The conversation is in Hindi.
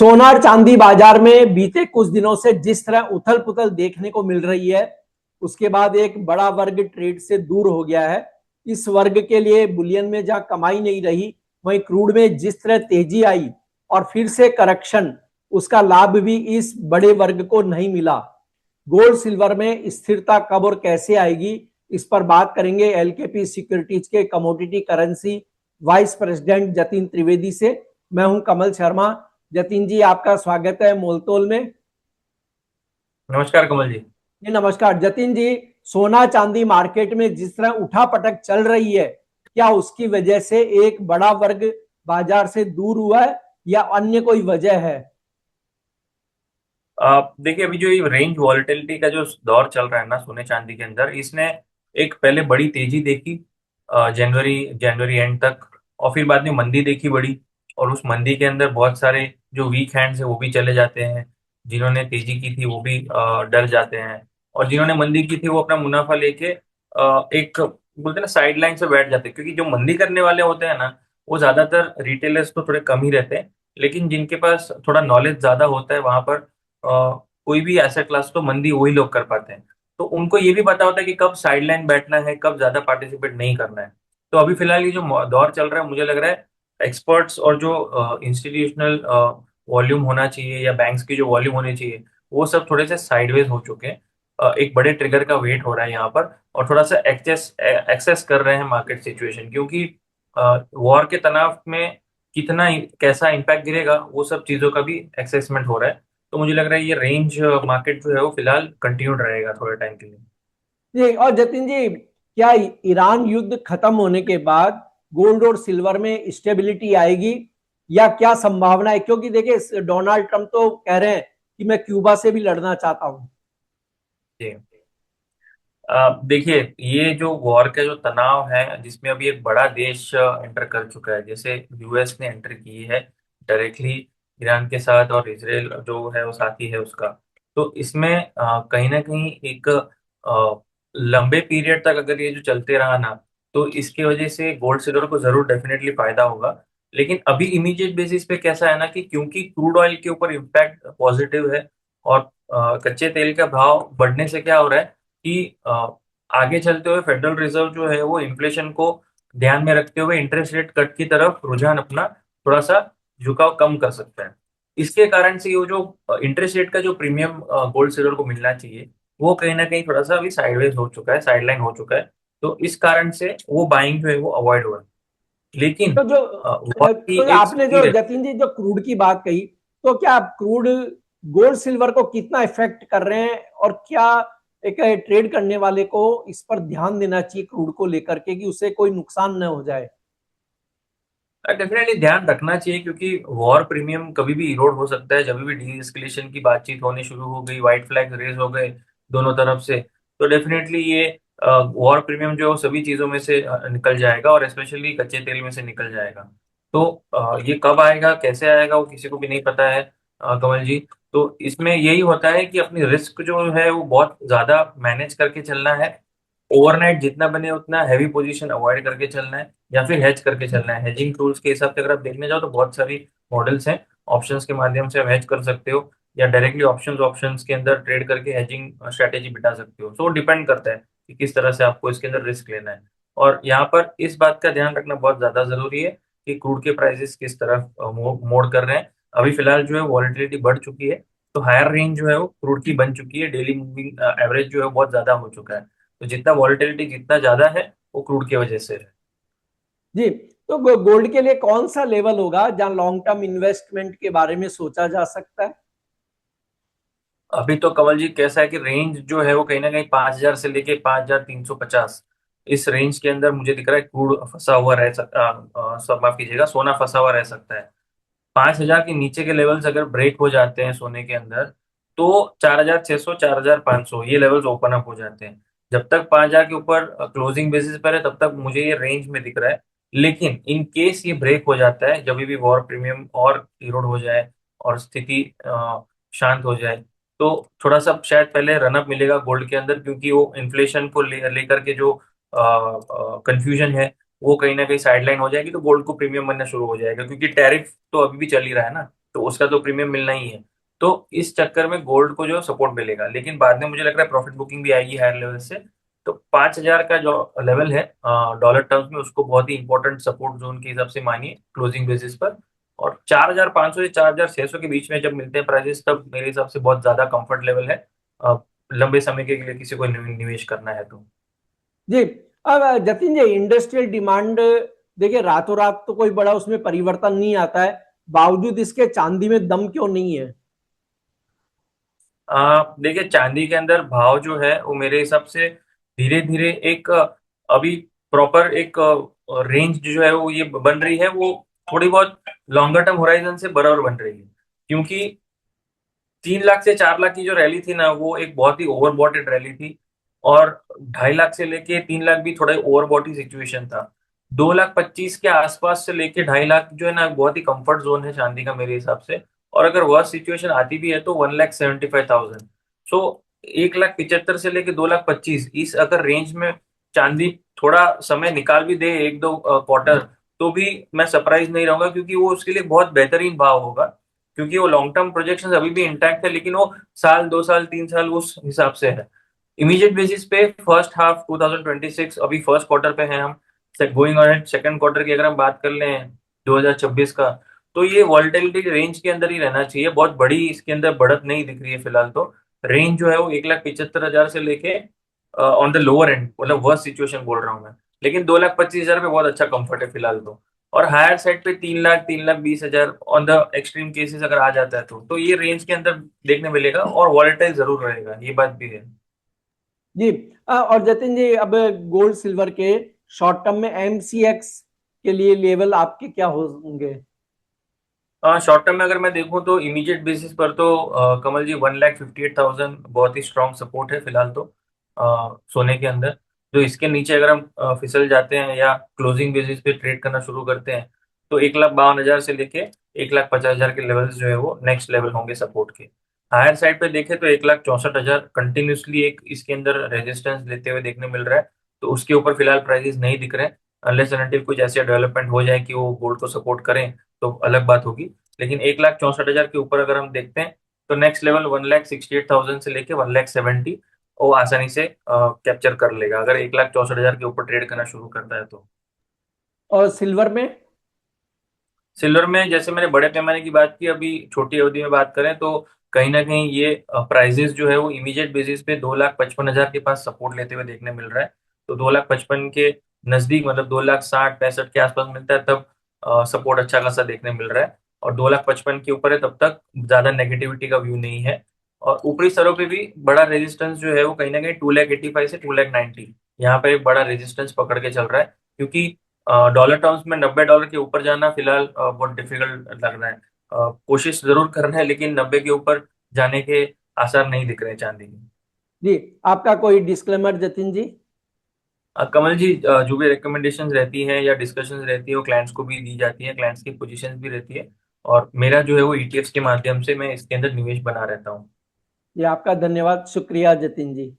सोना और चांदी बाजार में बीते कुछ दिनों से जिस तरह उथल पुथल देखने को मिल रही है, उसके बाद एक बड़ा वर्ग ट्रेड से दूर हो गया है। इस वर्ग के लिए बुलियन में जहां कमाई नहीं रही, वहीं क्रूड में जिस तरह तेजी आई और फिर से करेक्शन, उसका लाभ भी इस बड़े वर्ग को नहीं मिला। गोल्ड सिल्वर में स्थिरता कब और कैसे आएगी, इस पर बात करेंगे एलकेपी सिक्योरिटीज के commodity currency vice president Jatin Trivedi से। मैं हूं कमल शर्मा। जतिन जी, आपका स्वागत है मोलतोल में। नमस्कार कमल जी। जी नमस्कार जतिन जी। सोना चांदी मार्केट में जिस तरह उठापटक चल रही है, क्या उसकी वजह से एक बड़ा वर्ग बाजार से दूर हुआ है या अन्य कोई वजह है? देखिए, अभी जो ये रेंज वॉलेटिलिटी का जो दौर चल रहा है ना सोने चांदी के अंदर, इसने एक पहले बड़ी तेजी देखी जनवरी जनवरी एंड तक, और फिर बाद में मंदी देखी बड़ी। और उस मंदी के अंदर बहुत सारे जो वीक हैंड्स है वो भी चले जाते हैं। जिन्होंने तेजी की थी वो भी डर जाते हैं, और जिन्होंने मंदी की थी वो अपना मुनाफा लेके एक बोलते हैं ना साइड लाइन से बैठ जाते हैं, क्योंकि जो मंदी करने वाले होते हैं ना वो ज्यादातर रिटेलर्स तो थोड़े कम ही रहते हैं। लेकिन जिनके पास थोड़ा नॉलेज ज्यादा होता है वहां पर कोई भी एसेट क्लास तो मंदी वही लोग कर पाते हैं। तो उनको ये भी पता होता है कि कब साइडलाइन बैठना है, कब ज्यादा पार्टिसिपेट नहीं करना है। तो अभी फिलहाल ये जो दौर चल रहा है, मुझे लग रहा है एक्सपर्ट्स और जो इंस्टीट्यूशनल वॉल्यूम होना चाहिए या बैंक्स की जो वॉल्यूम होनी चाहिए, वो सब थोड़े से साइडवेज हो चुके हैं। एक बड़े ट्रिगर का वेट हो रहा है यहाँ पर, और थोड़ा सा एक्सेस एक्सेस कर रहे हैं मार्केट सिचुएशन, क्योंकि वॉर के तनाव में कितना कैसा इम्पैक्ट गिरेगा वो सब चीजों का भी एक्सेसमेंट हो रहा है। तो मुझे लग रहा है ये रेंज मार्केट जो है वो फिलहाल कंटिन्यूड रहेगा थोड़े टाइम के लिए। जी, और जतिन जी, क्या ईरान युद्ध खत्म होने के बाद गोल्ड और सिल्वर में स्टेबिलिटी आएगी या क्या संभावना है? क्योंकि देखिए, डोनाल्ड ट्रंप तो कह रहे हैं कि मैं क्यूबा से भी लड़ना चाहता हूं। जी। देखिए, ये जो वॉर का जो तनाव है जिसमें अभी एक बड़ा देश एंटर कर चुका है, जैसे यूएस ने एंटर की है डायरेक्टली ईरान के साथ, और इसराइल जो है वो साथी है उसका। तो इसमें कहीं ना कहीं एक लंबे पीरियड तक अगर ये जो चलते रहा ना, तो इसकी वजह से गोल्ड सिल्वर को जरूर डेफिनेटली फायदा होगा। लेकिन अभी इमीडिएट बेसिस पे कैसा है ना, कि क्योंकि क्रूड ऑयल के ऊपर इम्पैक्ट पॉजिटिव है, और कच्चे तेल का भाव बढ़ने से क्या हो रहा है कि आगे चलते हुए फेडरल रिजर्व जो है वो इन्फ्लेशन को ध्यान में रखते हुए इंटरेस्ट रेट कट की तरफ रुझान अपना थोड़ा सा झुकाव कम कर सकता है। इसके कारण से ये जो इंटरेस्ट रेट का जो प्रीमियम गोल्ड सिल्वर को मिलना चाहिए, वो कहीं ना कहीं थोड़ा सा अभी साइडवेज हो चुका है, साइडलाइन हो चुका है। तो इस कारण से वो बाइंग जो है वो अवॉइड हो रहा है। लेकिन तो जो वॉर की एक आपने जो स्पीड है। जतिन जी जो क्रूड की बात कही, तो क्या क्रूड गोल्ड सिल्वर को कितना इफेक्ट कर रहे हैं और क्या एक ट्रेड करने वाले को इस पर ध्यान देना चाहिए क्रूड को लेकर के कि उसे कोई नुकसान न हो जाए? डेफिनेटली ध्यान रखना चाहिए, क्योंकि वॉर प्रीमियम कभी भी इरोड हो सकता है। जब भी डी एस्केलेशन की बातचीत होनी शुरू हो गई, व्हाइट फ्लैग रेज हो गए दोनों तरफ से, तो डेफिनेटली ये वॉर प्रीमियम जो है वो सभी चीजों में से निकल जाएगा, और स्पेशली कच्चे तेल में से निकल जाएगा। तो ये कब आएगा कैसे आएगा वो किसी को भी नहीं पता है कमल जी। तो इसमें यही होता है कि अपनी रिस्क जो है वो बहुत ज्यादा मैनेज करके चलना है। ओवरनाइट जितना बने उतना हैवी पोजीशन अवॉइड करके चलना है, या फिर हेज करके चलना है। हेजिंग टूल्स के हिसाब से अगर आप देखने जाओ तो बहुत सारी मॉडल्स हैं। ऑप्शंस के माध्यम से आप हेज कर सकते हो, या डायरेक्टली ऑप्शंस ऑप्शंस के अंदर ट्रेड करके हेजिंग स्ट्रेटेजी बिठा सकते हो। तो डिपेंड करता है कि किस तरह से आपको इसके अंदर रिस्क लेना है। और यहाँ पर इस बात का ध्यान रखना बहुत ज्यादा जरूरी है कि क्रूड के प्राइसेस किस तरफ मोड़ कर रहे हैं। अभी फिलहाल जो है वॉलेटिलिटी बढ़ चुकी है, तो हायर रेंज जो है वो क्रूड की बन चुकी है। डेली मूविंग एवरेज जो है वो बहुत ज्यादा हो चुका है। तो जितना वॉलेटिलिटी जितना ज्यादा है वो क्रूड की वजह से है। जी, तो गोल्ड के लिए कौन सा लेवल होगा जहां लॉन्ग टर्म इन्वेस्टमेंट के बारे में सोचा जा सकता है? अभी तो कमल जी कैसा है कि रेंज जो है वो कहीं ना कहीं 5,000 से लेके 5,350, इस रेंज के अंदर मुझे दिख रहा है क्रूड फंसा हुआ रह सकता, सब माफ कीजिएगा, सोना फंसा हुआ रह सकता है। 5,000 के नीचे के लेवल्स अगर ब्रेक हो जाते हैं सोने के अंदर, तो 4,600 4,500 ये लेवल्स ओपन अप हो जाते हैं। जब तक 5,000 के ऊपर क्लोजिंग बेसिस पर है तब तक मुझे ये रेंज में दिख रहा है। लेकिन इन केस ये ब्रेक हो जाता है, जब भी वॉर प्रीमियम और इरोड हो जाए और स्थिति शांत हो जाए, तो थोड़ा सा शायद पहले रनअप मिलेगा गोल्ड के अंदर, क्योंकि वो इन्फ्लेशन को लेकर के जो कंफ्यूजन है वो कहीं ना कहीं साइडलाइन हो जाएगी, तो गोल्ड को प्रीमियम बनना शुरू हो जाएगा, क्योंकि टैरिफ तो अभी भी चल ही रहा है ना। तो उसका तो प्रीमियम मिलना ही है। तो इस चक्कर में गोल्ड को जो सपोर्ट मिलेगा, लेकिन बाद में मुझे लग रहा है प्रॉफिट बुकिंग भी आएगी हायर लेवल से। तो 5,000 का जो लेवल है डॉलर टर्म्स में, उसको बहुत ही इंपॉर्टेंट सपोर्ट जोन के हिसाब से मानिए क्लोजिंग बेसिस पर। और 4,500 से 4,600 के बीच में जब मिलते हैं प्राइसेस, तब मेरे हिसाब से बहुत ज्यादा कंफर्ट लेवल है लंबे समय के लिए किसी को निवेश करना है तो। जी। अब जतिन जी, इंडस्ट्रियल डिमांड देखिए रातों रात तो कोई बड़ा उसमें परिवर्तन नहीं आता है, बावजूद इसके चांदी में दम क्यों नहीं है? देखिए चांदी के अंदर भाव जो है वो मेरे हिसाब से धीरे धीरे एक अभी प्रॉपर एक रेंज जो है वो ये बन रही है, वो थोड़ी बहुत लॉन्गर टर्म होराइजन से बराबर बन रही है। क्योंकि 3 लाख से 4 लाख की जो रैली थी ना, वो एक बहुत ही ओवरबॉटेड रैली थी। और 2.5 लाख से लेके 3 लाख भी थोड़ा ओवरबॉट ही सिचुएशन था। 2,25,000 के आसपास से लेके 2.5 लाख जो है ना, बहुत ही कंफर्ट जोन है चांदी का मेरे हिसाब से। और अगर वह सिचुएशन आती भी है तो 1,75,000। सो 1,75,000 से लेके 2,25,000 इस अगर रेंज में चांदी थोड़ा समय निकाल भी दे, एक दो क्वार्टर, तो भी मैं सरप्राइज नहीं रहूंगा, क्योंकि वो उसके लिए बहुत बेहतरीन भाव होगा। क्योंकि वो लॉन्ग टर्म प्रोजेक्शन अभी भी इंटैक्ट है, लेकिन वो साल 2 साल 3 साल उस हिसाब से है। इमीडिएट बेसिस पे फर्स्ट हाफ 2026, अभी फर्स्ट क्वार्टर पे हैं हम, गोइंग ऑन सेकंड क्वार्टर की अगर हम बात कर लें 2026 का, तो ये वॉलेटिलिटी रेंज के अंदर ही रहना चाहिए। बहुत बड़ी इसके अंदर बढ़त नहीं दिख रही है फिलहाल तो। रेंज जो है वो 1,75,000 से लेके ऑन द लोअर एंड, मतलब वर्स्ट सिचुएशन बोल रहा हूँ मैं, लेकिन 2,25,000 पे बहुत अच्छा कंफर्ट है फिलहाल तो। और हायर साइड पे 3 lakh 3,20,000 on the extreme cases अगर आ जाता है तो ये रेंज के अंदर देखने मिलेगा, और वॉलेटाइल जरूर रहेगा, ये बात भी है। जी। और जतिन जी, अब गोल्ड सिल्वर के शॉर्ट टर्म में एमसीएक्स के लिए लेवल आपके क्या होंगे? शॉर्ट टर्म में अगर मैं देखूं तो इमीडिएट बेसिस पर तो कमल जी 1,58,000 बहुत ही स्ट्रांग सपोर्ट है फिलहाल तो सोने के अंदर। जो इसके नीचे अगर हम फिसल जाते हैं या क्लोजिंग बेसिस पे ट्रेड करना शुरू करते हैं, तो 1,52,000 से लेके 1,50,000 के लेवल्स जो है वो नेक्स्ट लेवल होंगे सपोर्ट के। हायर साइड पे देखें तो 1,64,000 कंटिन्यूसली एक इसके अंदर रेजिस्टेंस लेते हुए देखने मिल रहा है। तो उसके ऊपर फिलहाल प्राइसेस नहीं दिख रहे हैं। अनलेस एंड अनटिल कुछ ऐसे डेवलपमेंट हो जाए कि वो गोल्ड को सपोर्ट करें, तो अलग बात होगी। लेकिन 1,64,000 के ऊपर अगर हम देखते हैं, तो नेक्स्ट लेवल 1,68,000 से लेके 1,70,000 वो आसानी से कैप्चर कर लेगा, अगर 1,64,000 के ऊपर ट्रेड करना शुरू करता है तो। और सिल्वर में? सिल्वर में जैसे मैंने बड़े पैमाने की बात की, अभी छोटी अवधि में बात करें तो कहीं ना कहीं ये प्राइजेस जो है वो इमीडिएट बेसिस पे 2,55,000 के पास सपोर्ट लेते हुए देखने मिल रहा है। तो 2,55,000 के नजदीक, मतलब 2,60,65 के आसपास मिलता है तब सपोर्ट अच्छा खासा देखने मिल रहा है। और 2,55,000 के ऊपर है तब तक ज्यादा नेगेटिविटी का व्यू नहीं है। और ऊपरी स्तरों पे भी बड़ा रेजिस्टेंस जो है वो कहीं ना कहीं 2,85,000 से 2,90,000, यहाँ पे एक बड़ा रेजिस्टेंस पकड़ के चल रहा है। क्योंकि डॉलर टर्म्स में $90 के ऊपर जाना फिलहाल बहुत डिफिकल्ट लग रहा है। कोशिश जरूर कर रहे हैं, लेकिन 90 के ऊपर जाने के आसार नहीं दिख रहे हैं चांदी के। जी। आपका कोई डिस्क्लेमर जतिन जी? कमल जी, जो भी रिकमेंडेशंस रहती हैं या डिस्कशंस रहती है वो क्लाइंट्स को भी दी जाती है, क्लाइंट्स की पोजीशंस भी रहती है। और मेरा जो है वो ईटीएफ्स के माध्यम से मैं इसके अंदर निवेश बना रहता हूँ। जी, आपका धन्यवाद, शुक्रिया जतिन जी।